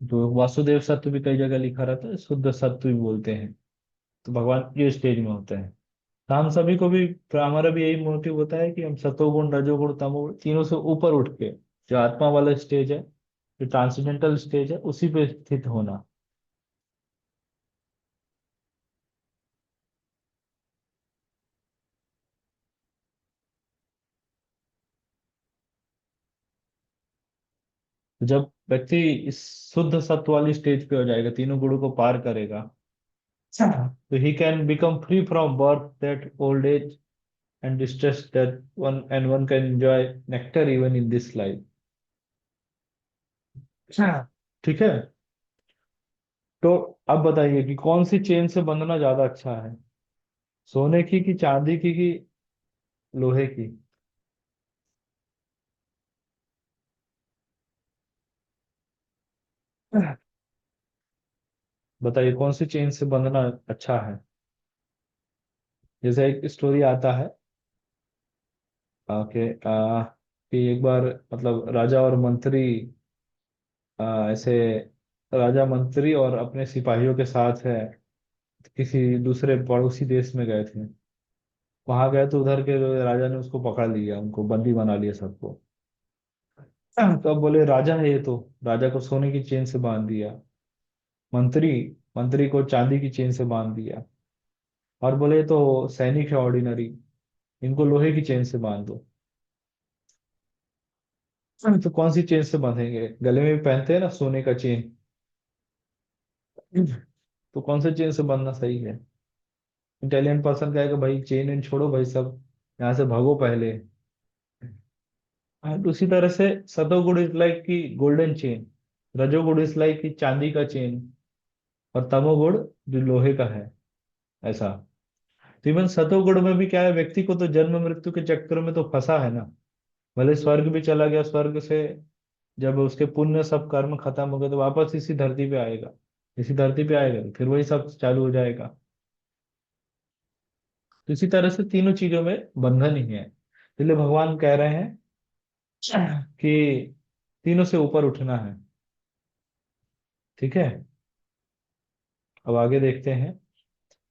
जो वासुदेव सत्व भी कई जगह लिखा रहता है, शुद्ध सत्व भी बोलते हैं। तो भगवान ये स्टेज में होते हैं। तो हम सभी को भी, तो हमारा भी यही मोटिव होता है कि हम सतोगुण रजोगुण तमोगुण तीनों से ऊपर उठ के, जो आत्मा वाला स्टेज है, जो ट्रांसेंडेंटल स्टेज है, उसी पे स्थित होना। तो जब व्यक्ति इस शुद्ध सत्व वाली स्टेज पे हो जाएगा, तीनों गुणों को पार करेगा, तो he can become free from birth, that old age and distress, that one and one can enjoy nectar even in this life. ठीक है, तो अब बताइए कि कौन सी चेन से बंधना ज्यादा अच्छा है, सोने की कि चांदी की कि लोहे की? बताइए कौन सी चेन से बंधना अच्छा है। जैसे एक स्टोरी आता है कि कि एक बार, मतलब राजा और मंत्री, ऐसे राजा मंत्री और अपने सिपाहियों के साथ है, किसी दूसरे पड़ोसी देश में गए थे। वहां गए तो उधर के राजा ने उसको पकड़ लिया, उनको बंदी बना लिया सबको। तो अब बोले राजा है ये तो, राजा को सोने की चेन से बांध दिया। मंत्री मंत्री को चांदी की चेन से बांध दिया। और बोले ये तो सैनिक है ऑर्डिनरी, इनको लोहे की चेन से बांध दो। तो कौन सी चेन से बांधेंगे, गले में भी पहनते हैं ना सोने का चेन, तो कौन से चेन से बांधना सही है? इंटेलिजेंट पर्सन कहेगा भाई चेन इन छोड़ो भाई, सब यहाँ से भागो पहले। एंड उसी तरह से सतोगुण इज लाइक की गोल्डन चेन, रजोगुण इज लाइक की चांदी का चेन, और तमोगुण जो लोहे का है, ऐसा। तो इवन सतोगुण में भी क्या है, व्यक्ति को तो जन्म मृत्यु के चक्कर में तो फंसा है ना। भले स्वर्ग भी चला गया, स्वर्ग से जब उसके पुण्य सब कर्म खत्म हो गए तो वापस इसी धरती पे आएगा। इसी धरती पे आएगा तो फिर वही सब चालू हो जाएगा। तो इसी तरह से तीनों चीजों में बंधन ही है, इसलिए भगवान कह रहे हैं कि तीनों से ऊपर उठना है। ठीक है, अब आगे देखते हैं।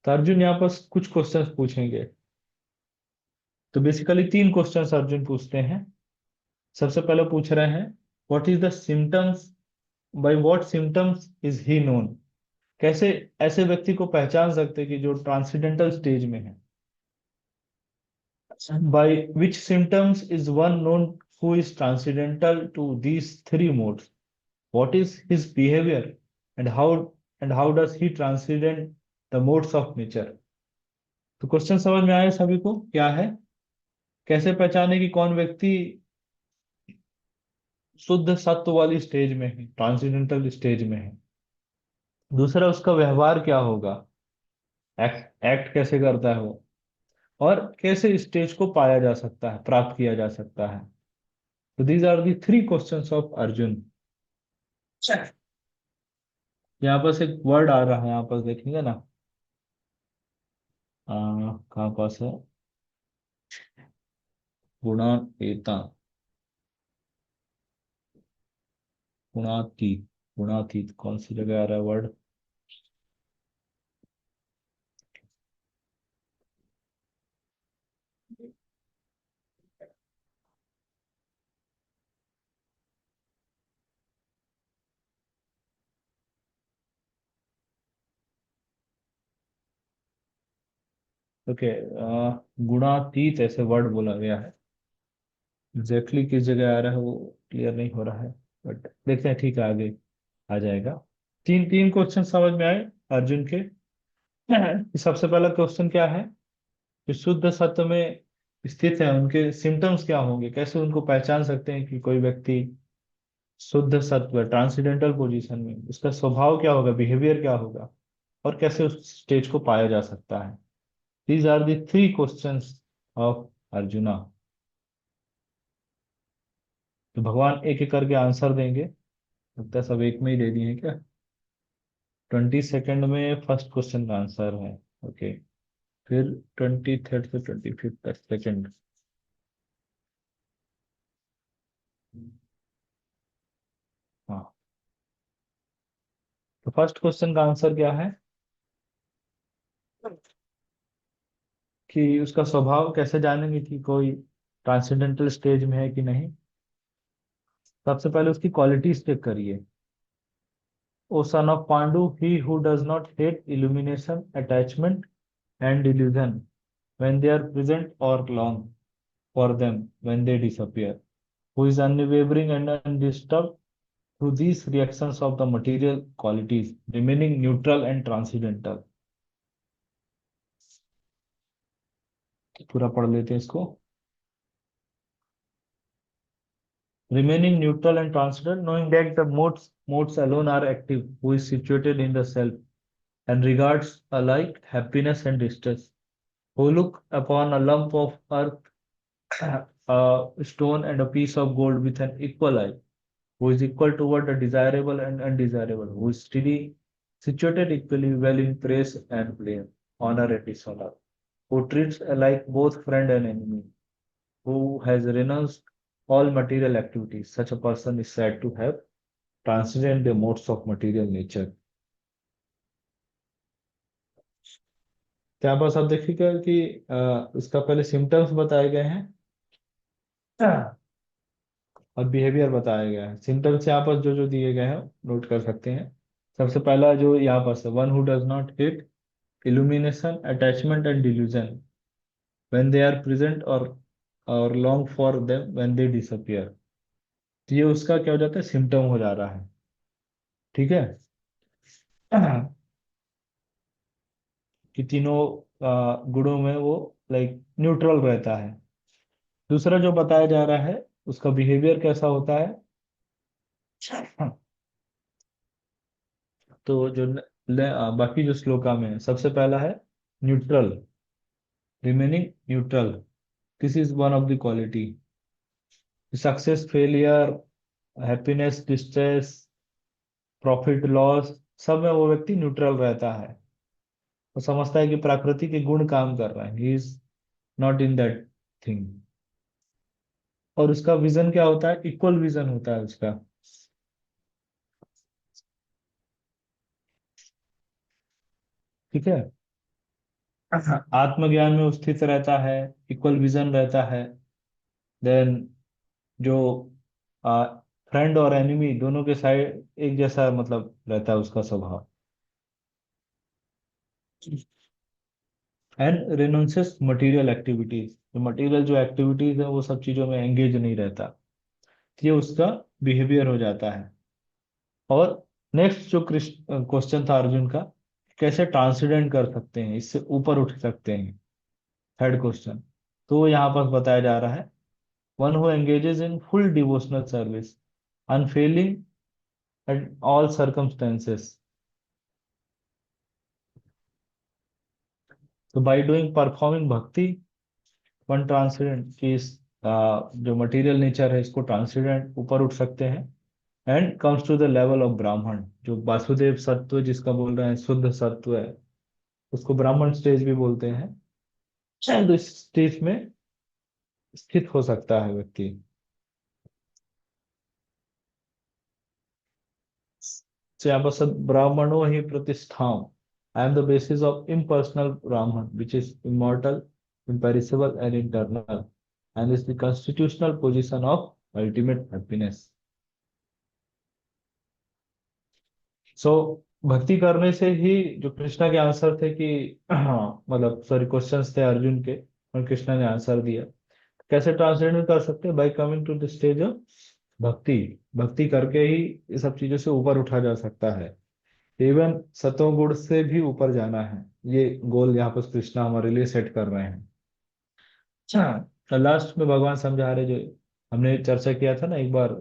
तो अर्जुन यहाँ पर कुछ क्वेश्चंस पूछेंगे। तो बेसिकली तीन क्वेश्चंस अर्जुन पूछते हैं। सबसे पहले पूछ रहे हैं, what is the symptoms, by what symptoms is he known. कैसे ऐसे व्यक्ति को पहचान सकते हैं कि जो ट्रांसेंडेंटल स्टेज में है। By which symptoms is one known who is transcendental to these three modes? What is his behavior, and how does he transcend the modes of nature? तो क्वेश्चन समझ में आया सभी को क्या है? कैसे पहचाने कि कौन व्यक्ति शुद्ध सत्व वाली स्टेज में है, ट्रांसेंडेंटल स्टेज में है। दूसरा, उसका व्यवहार क्या होगा, एक्ट कैसे करता है वो, और कैसे इस स्टेज को पाया जा सकता है, प्राप्त किया जा सकता है। तो these are the three questions of Arjun. यहाँ पास एक वर्ड आ रहा है, यहाँ पास देखेंगे ना, कहाँ पास है, गुणातीता, गुणातीत, गुणातीत कौन सी जगह आ रहा है वर्ड? ओके, गुणातीत ऐसे वर्ड बोला गया है। एग्जैक्टली किस जगह आ रहा है वो क्लियर नहीं हो रहा है, बट देखते हैं, ठीक है, आगे आ जाएगा। तीन तीन क्वेश्चन समझ में आए अर्जुन के। सबसे पहला क्वेश्चन क्या है, जो शुद्ध सत्व में स्थित है उनके सिम्टम्स क्या होंगे, कैसे उनको पहचान सकते हैं कि कोई व्यक्ति शुद्ध सत्व ट्रांसेंडेंटल पोजीशन में, उसका स्वभाव क्या होगा, बिहेवियर क्या होगा, और कैसे उस स्टेज को पाया जा सकता है। These are the three questions of Arjuna. तो भगवान एक एक करके आंसर देंगे। लगता है सब एक में ही दे दिए हैं क्या। 22 में फर्स्ट क्वेश्चन का आंसर है। ओके, फिर 23 से 25 तक सेकंड। हाँ, तो फर्स्ट क्वेश्चन का आंसर क्या है कि उसका स्वभाव कैसे जानेंगे कि कोई ट्रांसेंडेंटल स्टेज में है कि नहीं। सबसे पहले उसकी क्वालिटीज चेक करिए। O son of Pandu, he who does not hate illumination, attachment, and delusion when they are present or long for them when they disappear, who is unwavering and undisturbed through these reactions of the material qualities, remaining neutral and transcendental। पूरा पढ़ लेते हैं इसको। Remaining neutral and transcendental, knowing that the modes alone are active, who is situated in the self and regards alike happiness and distress, who look upon a lump of earth, a stone and a piece of gold with an equal eye, who is equal toward the desirable and undesirable, who is steady, situated equally well in praise and blame, honor and dishonor, who treats alike both friend and enemy, who has renounced all material activities. Such a person is said to have transcended the modes of material nature। तो यहाँ पर आप देखिएगा कि इसका पहले symptoms बताए गए हैं और बिहेवियर बताया गया है। सिम्टम्स यहाँ पर जो जो दिए गए हैं नोट कर सकते हैं। सबसे पहला जो यहाँ पर से, one who does not hit illumination, attachment and delusion when they are present or long for them when they disappear। तो ये उसका क्या हो जाता है, सिम्टम हो जा रहा है। ठीक है। कि तीनों गुणों में वो लाइक न्यूट्रल रहता है। दूसरा जो बताया जा रहा है उसका बिहेवियर कैसा होता है। तो जो बाकी जो श्लोका में है, सबसे पहला है neutral, remaining neutral. This is one of the quality. Success failure, happiness distress, profit loss, सब में वो व्यक्ति न्यूट्रल रहता है। वो समझता है कि प्रकृति के गुण काम कर रहा है, he is not in that thing. और उसका विजन क्या होता है, इक्वल विजन होता है उसका। ठीक है। आत्मज्ञान में वो स्थित रहता है, इक्वल विजन रहता है। देन जो फ्रेंड और एनिमी दोनों के साइड एक जैसा मतलब रहता है उसका स्वभाव। एंड रिनोंसेस मटेरियल एक्टिविटीज, जो मटेरियल जो एक्टिविटीज है वो सब चीजों में एंगेज नहीं रहता। ये उसका बिहेवियर हो जाता है। और नेक्स्ट जो क्वेश्चन था अर्जुन का, कैसे ट्रांसेंडेंट कर सकते हैं, इससे ऊपर उठ सकते हैं, थर्ड क्वेश्चन। तो यहाँ पर बताया जा रहा है, one who engages in full devotional service unfailing at all circumstances. तो बाई डूइंग परफॉर्मिंग भक्ति वन ट्रांसेंडेंट की जो मटेरियल नेचर है इसको ट्रांसेंडेंट ऊपर उठ सकते हैं। And comes to the level of Brahman, जो वासुदेव सत्व जिसका बोल रहे हैं, शुद्ध सत्व है, उसको ब्राह्मण स्टेज भी बोलते हैं। तो इस स्टेज में स्थित हो सकता है व्यक्ति। So यहाँ पर सब ब्राह्मणों ही प्रतिष्ठाम, I am the basis of impersonal Brahman which is immortal, imperishable and eternal, and is the constitutional position of ultimate happiness। So भक्ति करने से ही, जो कृष्णा के आंसर थे कि हाँ मतलब सॉरी क्वेश्चंस थे अर्जुन के, और कृष्णा ने आंसर दिया। कैसे ट्रांसलेट में कर सकते हैं? By coming to the stage of bhakti. भक्ति करके ही ये सब चीजों से ऊपर उठा जा सकता है। इवन सतों गुण से भी ऊपर जाना है, ये गोल यहाँ पर कृष्णा हमारे लिए सेट कर रहे हैं। अच्छा, लास्ट में भगवान समझा रहे, जो हमने चर्चा किया था ना एक बार,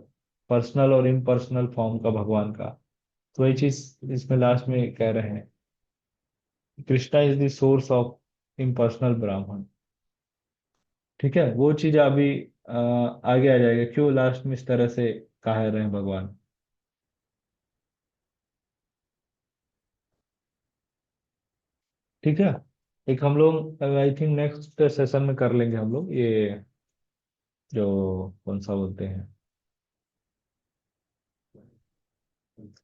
पर्सनल और इम्पर्सनल फॉर्म का भगवान का, तो वही चीज इसमें लास्ट में कह रहे हैं, Krishna is the source of impersonal ब्राह्मण। ठीक है, वो चीज अभी आगे आ जाएगा, क्यों लास्ट में इस तरह से कह रहे हैं भगवान। ठीक है, एक हम लोग आई थिंक नेक्स्ट सेशन में कर लेंगे हम लोग ये, जो कौन सा बोलते हैं,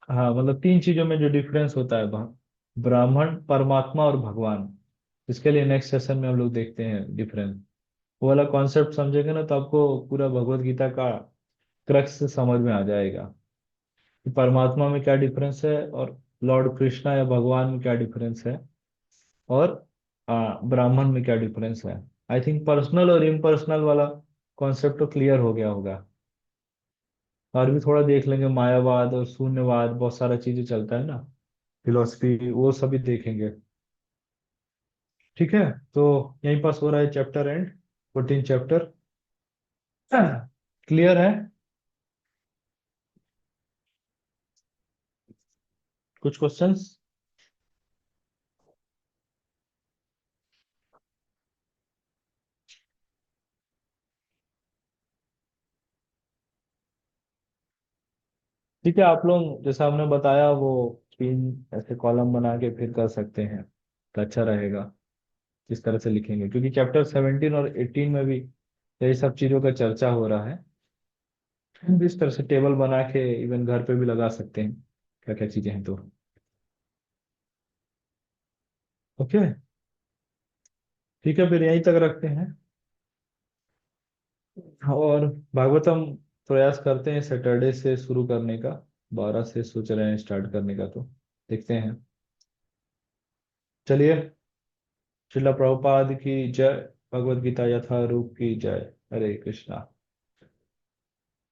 हाँ मतलब तीन चीजों में जो डिफरेंस होता है, ब्राह्मण, परमात्मा और भगवान। इसके लिए नेक्स्ट सेशन में हम लोग देखते हैं डिफरेंस। वो वाला कॉन्सेप्ट समझेंगे ना, तो आपको पूरा भगवत गीता का क्रक्स समझ में आ जाएगा कि परमात्मा में क्या डिफरेंस है, और लॉर्ड कृष्णा या भगवान में क्या डिफरेंस है, और ब्राह्मण में क्या डिफरेंस है। आई थिंक पर्सनल और इम्पर्सनल वाला कॉन्सेप्ट तो क्लियर हो गया होगा। और भी थोड़ा देख लेंगे, मायावाद और शून्यवाद, बहुत सारा चीजें चलता है ना, फिलोसफी, वो सभी देखेंगे। ठीक है, तो यहीं पास हो रहा है चैप्टर एंड, 14 चैप्टर क्लियर है। कुछ क्वेश्चंस? ठीक है, आप लोग जैसा हमने बताया वो तीन ऐसे कॉलम बना के फिर कर सकते हैं, तो अच्छा रहेगा इस तरह से लिखेंगे, क्योंकि चैप्टर 17 और 18 में भी यही सब चीजों का चर्चा हो रहा है। हम भी इस तरह से टेबल बना के इवन घर पे भी लगा सकते हैं, क्या क्या चीजें हैं तो। ओके, ठीक है, फिर यहीं तक रखते हैं। और भागवतम प्रयास करते हैं सैटरडे से शुरू करने का, 12 से सोच रहे हैं स्टार्ट करने का, तो देखते हैं। चलिए, श्रील प्रभुपाद की जय, भगवद गीता यथारूप की जय। हरे कृष्णा।